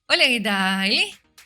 Hola, ¿qué tal?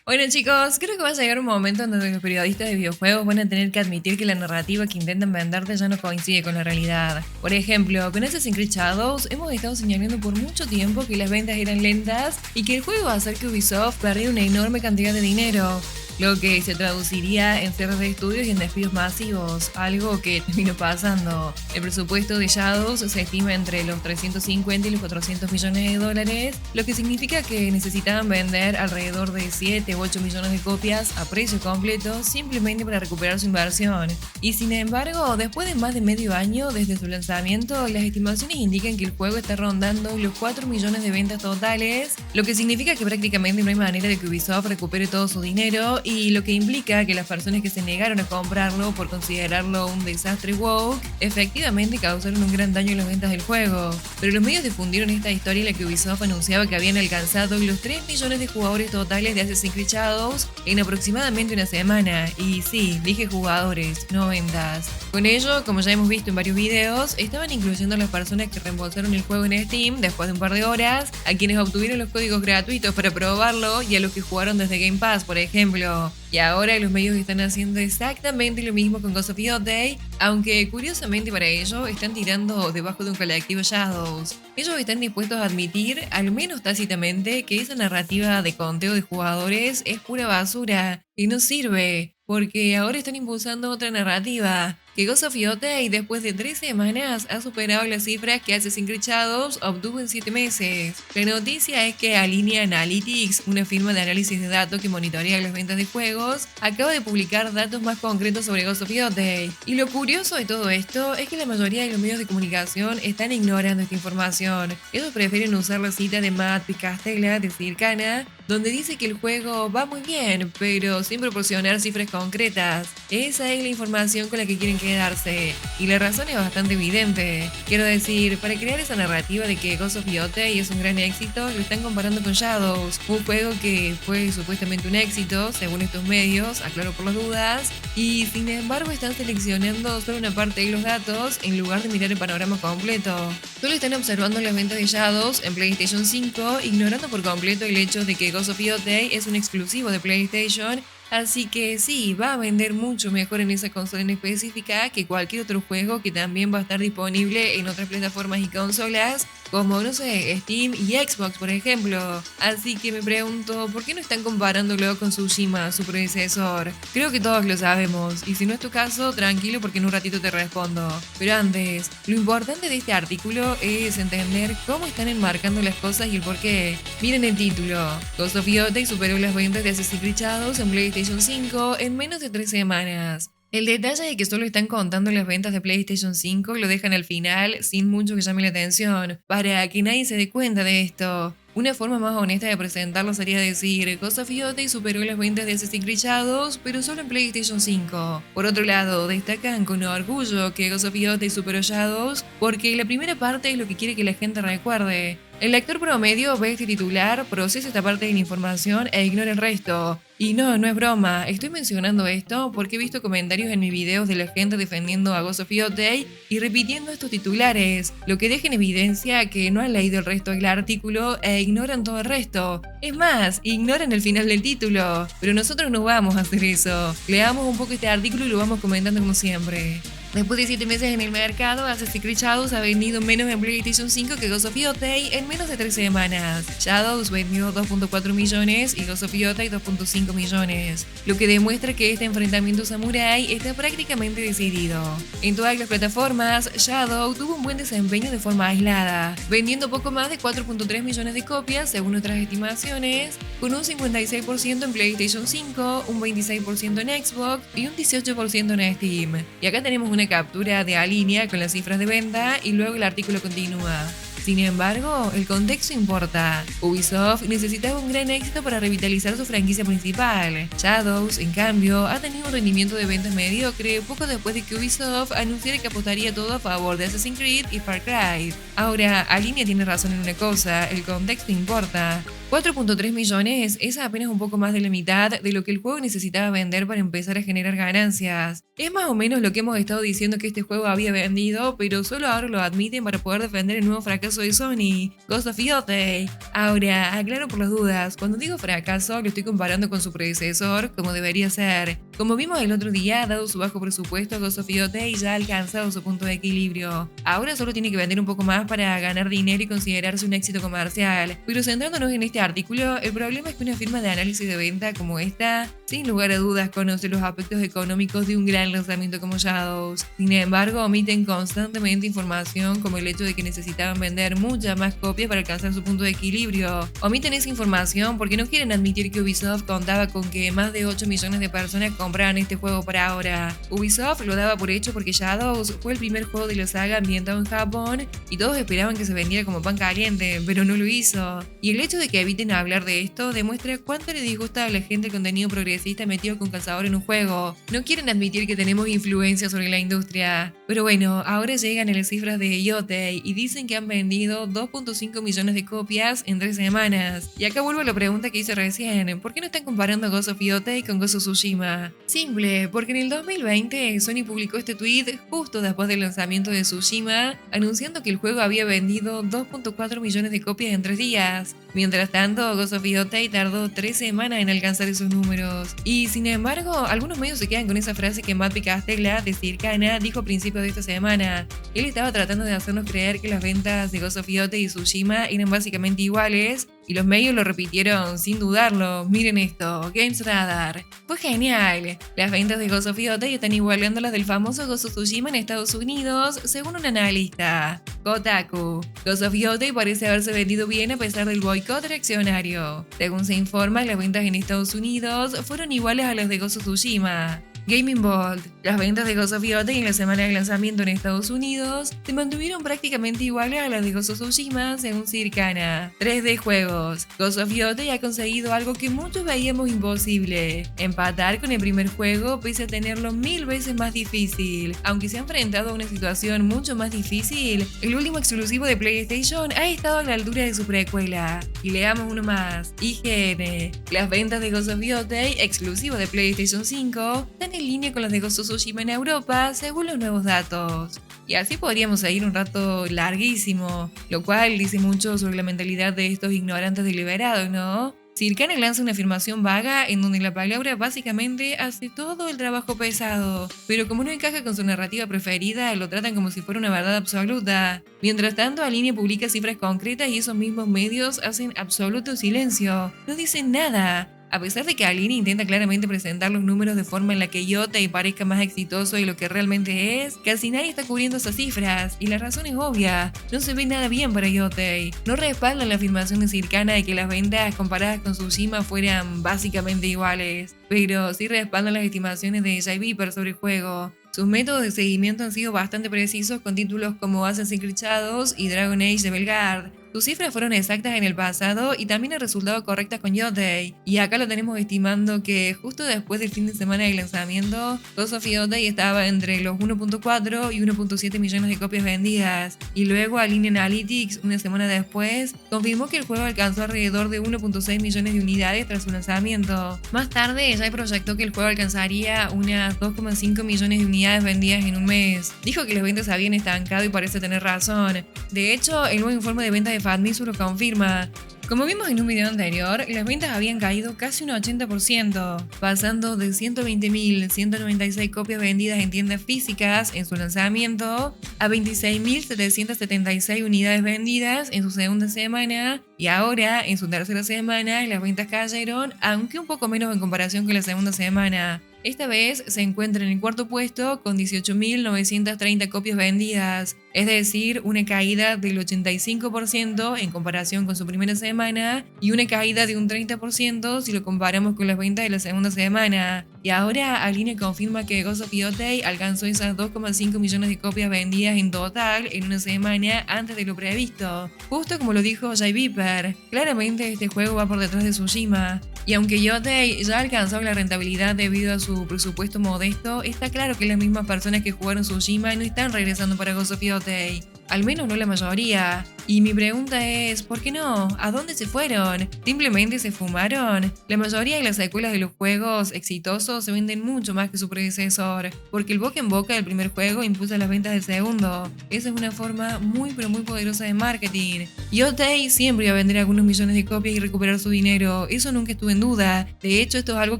Bueno, chicos, creo que va a llegar un momento en donde los periodistas de videojuegos van a tener que admitir que la narrativa que intentan venderte ya no coincide con la realidad. Por ejemplo, con Assassin's Creed Shadows hemos estado señalando por mucho tiempo que las ventas eran lentas y que el juego va a hacer que Ubisoft perdiera una enorme cantidad de dinero, lo que se traduciría en cierres de estudios y en despidos masivos, algo que terminó pasando. El presupuesto de Shadows se estima entre los 350 y los 400 millones de dólares, lo que significa que necesitaban vender alrededor de 7 u 8 millones de copias a precio completo simplemente para recuperar su inversión. Y sin embargo, después de más de medio año desde su lanzamiento, las estimaciones indican que el juego está rondando los 4 millones de ventas totales, lo que significa que prácticamente no hay manera de que Ubisoft recupere todo su dinero y lo que implica que las personas que se negaron a comprarlo por considerarlo un desastre woke, efectivamente causaron un gran daño en las ventas del juego. Pero los medios difundieron esta historia en la que Ubisoft anunciaba que habían alcanzado los 3 millones de jugadores totales de Assassin's Creed Shadows en aproximadamente una semana. Y sí, dije jugadores, no ventas. Con ello, como ya hemos visto en varios videos, estaban incluyendo a las personas que reembolsaron el juego en Steam después de un par de horas, a quienes obtuvieron los códigos gratuitos para probarlo y a los que jugaron desde Game Pass, por ejemplo. Y ahora los medios están haciendo exactamente lo mismo con Ghost of Day, aunque curiosamente para ello están tirando debajo de un colectivo Shadows. Ellos están dispuestos a admitir, al menos tácitamente, que esa narrativa de conteo de jugadores es pura basura y no sirve, porque ahora están impulsando otra narrativa. Que Ghost of Day después de 3 semanas ha superado las cifras que Assassin's Creed Shadows obtuvo en 7 meses. La noticia es que Alinea Analytics, una firma de análisis de datos que monitorea las ventas de juegos, acaba de publicar datos más concretos sobre Ghost of Day. Y lo curioso de todo esto es que la mayoría de los medios de comunicación están ignorando esta información. Ellos prefieren usar la cita de Matt Picastella de Circana, donde dice que el juego va muy bien, pero sin proporcionar cifras concretas. Esa es la información con la que quieren quedarse, y la razón es bastante evidente. Quiero decir, para crear esa narrativa de que Ghost of Day es un gran éxito, lo están comparando con Shadows, un juego que fue supuestamente un éxito, según estos medios, aclaro por las dudas, y sin embargo están seleccionando solo una parte de los datos en lugar de mirar el panorama completo. Solo están observando las ventas de Shadows en PlayStation 5, ignorando por completo el hecho de que Ghost of Day es un exclusivo de PlayStation. Así que sí, va a vender mucho mejor en esa consola en específica que cualquier otro juego que también va a estar disponible en otras plataformas y consolas, como, no sé, Steam y Xbox, por ejemplo. Así que me pregunto, ¿por qué no están comparándolo con Tsushima, su predecesor? Creo que todos lo sabemos, y si no es tu caso, tranquilo porque en un ratito te respondo. Pero antes, lo importante de este artículo es entender cómo están enmarcando las cosas y el por qué. Miren el título. Ghost of Day superó las ventas de Assassin's Creed Shadows en PlayStation 5 en menos de 3 semanas. El detalle de que solo están contando las ventas de PlayStation 5 lo dejan al final sin mucho que llame la atención, para que nadie se dé cuenta de esto. Una forma más honesta de presentarlo sería decir, Ghost of Day superó las ventas de Assassin's Creed Shadows, pero solo en PlayStation 5. Por otro lado, destacan con orgullo que Ghost of Day superó Shadows, porque la primera parte es lo que quiere que la gente recuerde. El lector promedio ve este titular, procesa esta parte de la información e ignora el resto. Y no, no es broma, estoy mencionando esto porque he visto comentarios en mis videos de la gente defendiendo a Ghost of Day y repitiendo estos titulares, lo que deja en evidencia que no han leído el resto del artículo e ignoran todo el resto. Es más, ignoran el final del título, pero nosotros no vamos a hacer eso. Leamos un poco este artículo y lo vamos comentando como siempre. Después de 7 meses en el mercado, Assassin's Creed Shadows ha vendido menos en PlayStation 5 que Ghost of Day en menos de 3 semanas. Shadows vendió 2.4 millones y Ghost of Day 2.5 millones, lo que demuestra que este enfrentamiento samurai está prácticamente decidido. En todas las plataformas, Shadow tuvo un buen desempeño de forma aislada, vendiendo poco más de 4.3 millones de copias según otras estimaciones, con un 56% en PlayStation 5, un 26% en Xbox y un 18% en Steam. Y acá tenemos una captura de Alinea con las cifras de venta y luego el artículo continúa. Sin embargo, el contexto importa. Ubisoft necesitaba un gran éxito para revitalizar su franquicia principal. Shadows, en cambio, ha tenido un rendimiento de ventas mediocre poco después de que Ubisoft anunciara que apostaría todo a favor de Assassin's Creed y Far Cry. Ahora, Alinea tiene razón en una cosa, el contexto importa. 4.3 millones es apenas un poco más de la mitad de lo que el juego necesitaba vender para empezar a generar ganancias. Es más o menos lo que hemos estado diciendo que este juego había vendido, pero solo ahora lo admiten para poder defender el nuevo fracaso de Sony, Ghost of Yotei. Ahora, aclaro por las dudas, cuando digo fracaso lo estoy comparando con su predecesor, como debería ser. Como vimos el otro día, dado su bajo presupuesto, Ghost of Yotei ya ha alcanzado su punto de equilibrio. Ahora solo tiene que vender un poco más para ganar dinero y considerarse un éxito comercial. Pero centrándonos en este artículo, el problema es que una firma de análisis de venta como esta, sin lugar a dudas, conoce los aspectos económicos de un gran lanzamiento como Shadows. Sin embargo, omiten constantemente información como el hecho de que necesitaban vender muchas más copias para alcanzar su punto de equilibrio. Omiten esa información porque no quieren admitir que Ubisoft contaba con que más de 8 millones de personas compraran este juego para ahora. Ubisoft lo daba por hecho porque Shadows fue el primer juego de la saga ambientado en Japón y todos esperaban que se vendiera como pan caliente, pero no lo hizo. Y el hecho de que eviten hablar de esto demuestra cuánto le disgusta a la gente el contenido progresista metido con calzador en un juego. No quieren admitir que tenemos influencia sobre la industria. Pero bueno, ahora llegan a las cifras de Yotei y dicen que han vendido 2.5 millones de copias en 3 semanas. Y acá vuelvo a la pregunta que hice recién, ¿por qué no están comparando Ghost of Yotei con Ghost of Tsushima? Simple, porque en el 2020 Sony publicó este tweet justo después del lanzamiento de Tsushima, anunciando que el juego había vendido 2.4 millones de copias en 3 días. Mientras tanto, Ghost of Yotei tardó 3 semanas en alcanzar esos números. Y sin embargo, algunos medios se quedan con esa frase que Matt Picastella de Circana dijo a principios de esta semana. Él estaba tratando de hacernos creer que las ventas de Ghost of Yotei y Tsushima eran básicamente iguales, y los medios lo repitieron sin dudarlo. Miren esto, Games Radar. Fue genial. Las ventas de Ghost of Yotei están igualando las del famoso Ghost of Tsushima en Estados Unidos, según un analista. Kotaku. Ghost of Yotei parece haberse vendido bien a pesar del boicot reaccionario. Según se informa, las ventas en Estados Unidos fueron iguales a las de Ghost of Tsushima. Gaming Bolt. Las ventas de Ghost of Yotei en la semana de lanzamiento en Estados Unidos se mantuvieron prácticamente iguales a las de Ghost of Tsushima según Circana. 3D Juegos. Ghost of Yotei ha conseguido algo que muchos veíamos imposible: empatar con el primer juego pese a tenerlo 1000 veces más difícil. Aunque se ha enfrentado a una situación mucho más difícil, el último exclusivo de PlayStation ha estado a la altura de su precuela. Y leamos uno más. IGN. Las ventas de Ghost of Yotei, exclusivo de PlayStation 5, están en línea con las de Ghost of Tsushima en Europa, según los nuevos datos. Y así podríamos seguir un rato larguísimo, lo cual dice mucho sobre la mentalidad de estos ignorantes deliberados, ¿no? Circana lanza una afirmación vaga en donde la palabra básicamente hace todo el trabajo pesado, pero como no encaja con su narrativa preferida, lo tratan como si fuera una verdad absoluta. Mientras tanto, Alinea publica cifras concretas y esos mismos medios hacen absoluto silencio, no dicen nada. A pesar de que Alinea intenta claramente presentar los números de forma en la que Yotei parezca más exitoso de lo que realmente es, casi nadie está cubriendo esas cifras, y la razón es obvia: no se ve nada bien para Yotei. No respaldan la afirmación de Circana de que las ventas comparadas con Tsushima fueran básicamente iguales, pero sí respaldan las estimaciones de Jay Viper sobre el juego. Sus métodos de seguimiento han sido bastante precisos con títulos como Assassin's Creed Shadows y Dragon Age de Belgard. Sus cifras fueron exactas en el pasado y también han resultado correctas con Yotei. Y acá lo tenemos estimando que justo después del fin de semana de lanzamiento, Ghost of Yotei estaba entre los 1.4 y 1.7 millones de copias vendidas. Y luego Alinea Analytics, una semana después, confirmó que el juego alcanzó alrededor de 1.6 millones de unidades tras su lanzamiento. Más tarde, Jay proyectó que el juego alcanzaría unas 2.5 millones de unidades vendidas en un mes. Dijo que las ventas habían estancado y parece tener razón. De hecho, el nuevo informe de ventas de Famitsu lo confirma. Como vimos en un video anterior, las ventas habían caído casi un 80%, pasando de 120.196 copias vendidas en tiendas físicas en su lanzamiento a 26.776 unidades vendidas en su segunda semana, y ahora, en su tercera semana, las ventas cayeron, aunque un poco menos en comparación con la segunda semana. Esta vez se encuentra en el cuarto puesto con 18.930 copias vendidas, es decir, una caída del 85% en comparación con su primera semana y una caída de un 30% si lo comparamos con las ventas de la segunda semana. Y ahora Alinea confirma que Ghost of Yotei alcanzó esas 2.5 millones de copias vendidas en total en una semana antes de lo previsto, justo como lo dijo Jay Viper. Claramente este juego va por detrás de Tsushima. Y aunque Yotei ya alcanzó la rentabilidad debido a su presupuesto modesto, está claro que las mismas personas que jugaron Tsushima no están regresando para Ghost of Yotei. al menos no la mayoría. Y mi pregunta es, ¿por qué no? ¿A dónde se fueron? ¿Simplemente se fumaron? La mayoría de las secuelas de los juegos exitosos se venden mucho más que su predecesor, porque el boca en boca del primer juego impulsa las ventas del segundo. Esa es una forma muy pero muy poderosa de marketing. Yotei siempre iba a vender algunos millones de copias y recuperar su dinero, eso nunca estuve en duda. De hecho, esto es algo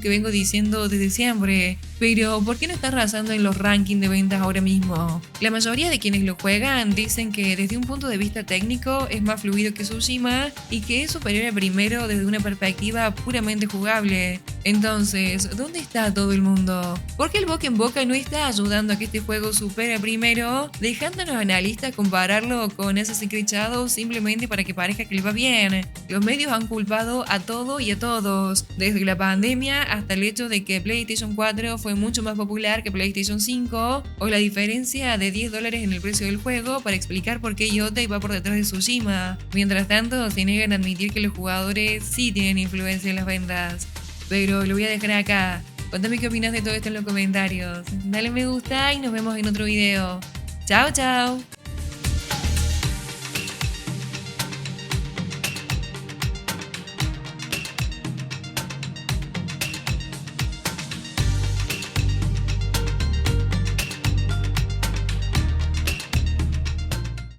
que vengo diciendo desde siempre. Pero, ¿por qué no está arrasando en los rankings de ventas ahora mismo? La mayoría de quienes lo juegan dicen que desde un punto de vista técnico es más fluido que Tsushima y que es superior al primero desde una perspectiva puramente jugable. Entonces, ¿dónde está todo el mundo? ¿Por qué el boca en boca no está ayudando a que este juego supere al primero, dejando a los analistas compararlo con Assassin's Creed Shadows simplemente para que parezca que le va bien? Los medios han culpado a todo y a todos, desde la pandemia hasta el hecho de que PlayStation 4 fue mucho más popular que PlayStation 5, o la diferencia de $10 en el precio del juego para explicar por qué Yotei va por detrás de Tsushima. Mientras tanto, se niegan a admitir que los jugadores sí tienen influencia en las ventas. Pero lo voy a dejar acá. Contame qué opinas de todo esto en los comentarios. Dale me gusta y nos vemos en otro video. Chao, chao.